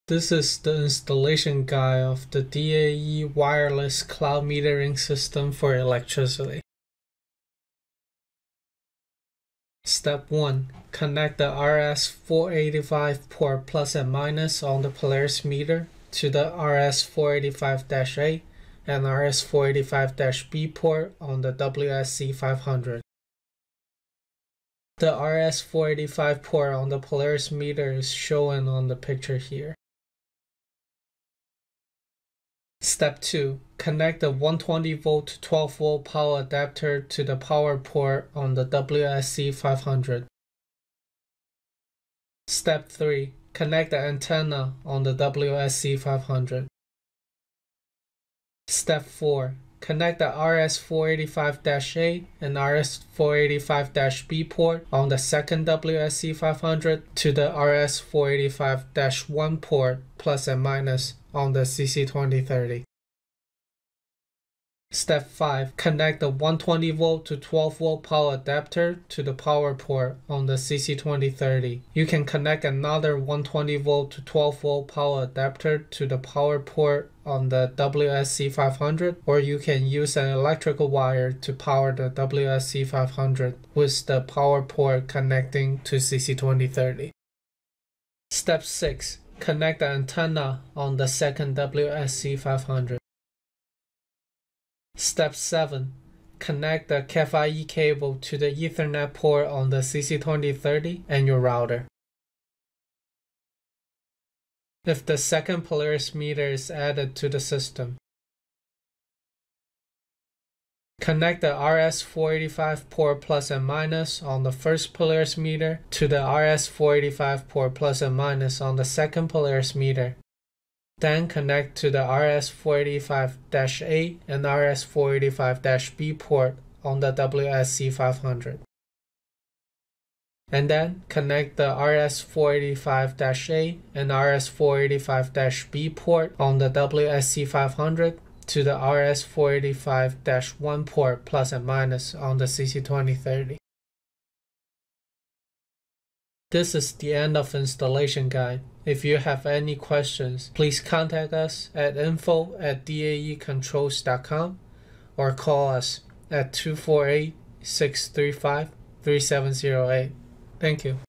This is the installation guide of the DAE wireless cloud metering system for electricity. Step 1. Connect the RS-485 port plus and minus on the Polaris meter to the RS-485-A and RS-485-B port on the WSC500. The RS-485 port on the Polaris meter is shown on the picture here. Step 2. Connect the 120V to 12V power adapter to the power port on the WSC500. Step 3. Connect the antenna on the WSC500. Step 4. Connect the RS-485-A and RS-485-B port on the second WSC500 to the RS-485-1 port plus and minus on the CC2030. Step 5. Connect the 120V to 12V power adapter to the power port on the CC2030. You can connect another 120V to 12V power adapter to the power port on the WSC500, or you can use an electrical wire to power the WSC500 with the power port connecting to CC2030. Step 6. Connect the antenna on the second WSC500. Step 7. Connect the CAF-IE cable to the Ethernet port on the CC2030 and your router. If the second Polaris meter is added to the system, connect the RS-485 port plus and minus on the first Polaris meter to the RS-485 port plus and minus on the second Polaris meter. Then connect to the RS-485-A and RS-485-B port on the WSC500. And then connect the RS-485-A and RS-485-B port on the WSC500 to the RS-485-1 port plus and minus on the CC2030. This is the end of installation guide. If you have any questions, please contact us at info@daecontrols.com or call us at 248-635-3708. Thank you.